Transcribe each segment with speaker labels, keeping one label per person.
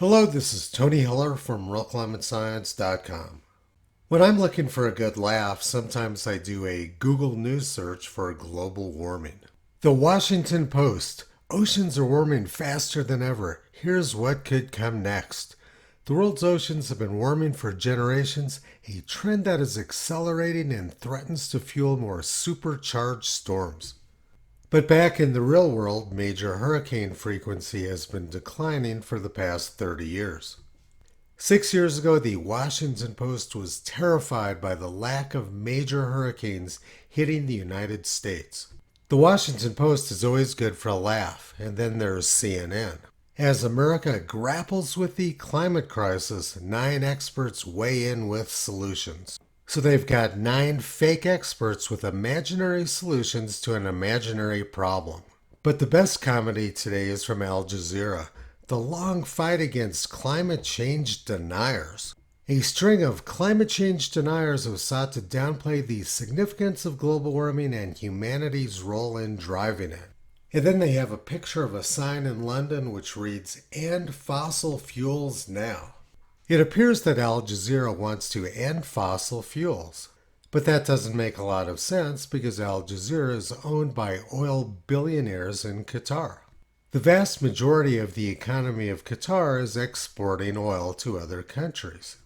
Speaker 1: Hello, this is Tony Hiller from realclimatescience.com. When I'm looking for a good laugh, sometimes I do a Google News search for global warming. The Washington Post: oceans are warming faster than ever. Here's what could come next. The world's oceans have been warming for generations, a trend that is accelerating and threatens to fuel more supercharged storms. But back in the real world, major hurricane frequency has been declining for the past 30 years. 6 years ago, the Washington Post was terrified by the lack of major hurricanes hitting the United States. The Washington Post is always good for a laugh, and then there's CNN. As America grapples with the climate crisis, 9 experts weigh in with solutions. So they've got 9 fake experts with imaginary solutions to an imaginary problem. But the best comedy today is from Al Jazeera: the long fight against climate change deniers. A string of climate change deniers have sought to downplay the significance of global warming and humanity's role in driving it. And then they have a picture of a sign in London which reads, "End fossil fuels now." It appears that Al Jazeera wants to end fossil fuels. But that doesn't make a lot of sense because Al Jazeera is owned by oil billionaires in Qatar. The vast majority of the economy of Qatar is exporting oil to other countries.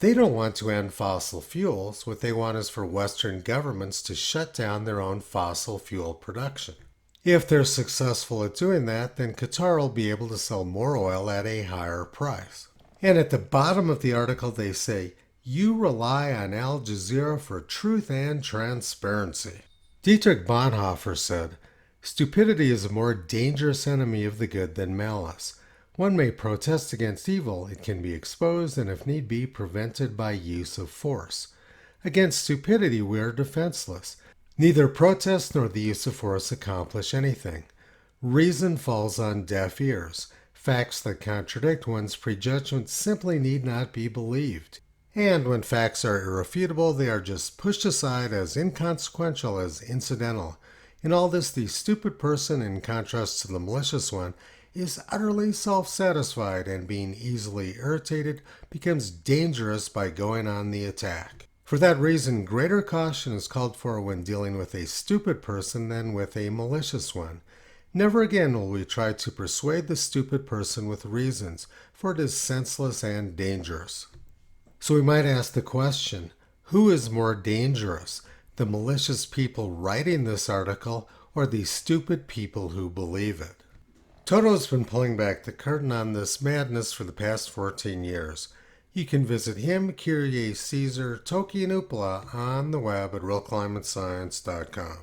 Speaker 1: They don't want to end fossil fuels. What they want is for Western governments to shut down their own fossil fuel production. If they're successful at doing that, then Qatar will be able to sell more oil at a higher price. And at the bottom of the article they say, "You rely on Al Jazeera for truth and transparency." Dietrich Bonhoeffer said, "Stupidity is a more dangerous enemy of the good than malice. One may protest against evil, it can be exposed, and if need be, prevented by use of force. Against stupidity we are defenseless. Neither protest nor the use of force accomplish anything. Reason falls on deaf ears. Facts that contradict one's prejudgment simply need not be believed. And when facts are irrefutable, they are just pushed aside as inconsequential as incidental. In all this, the stupid person, in contrast to the malicious one, is utterly self-satisfied, and being easily irritated becomes dangerous by going on the attack. For that reason, greater caution is called for when dealing with a stupid person than with a malicious one. Never again will we try to persuade the stupid person with reasons, for it is senseless and dangerous." So we might ask the question, who is more dangerous, the malicious people writing this article or the stupid people who believe it? Toto's been pulling back the curtain on this madness for the past 14 years. You can visit him, Kyrie Caesar, Toki and Upala on the web at realclimatescience.com.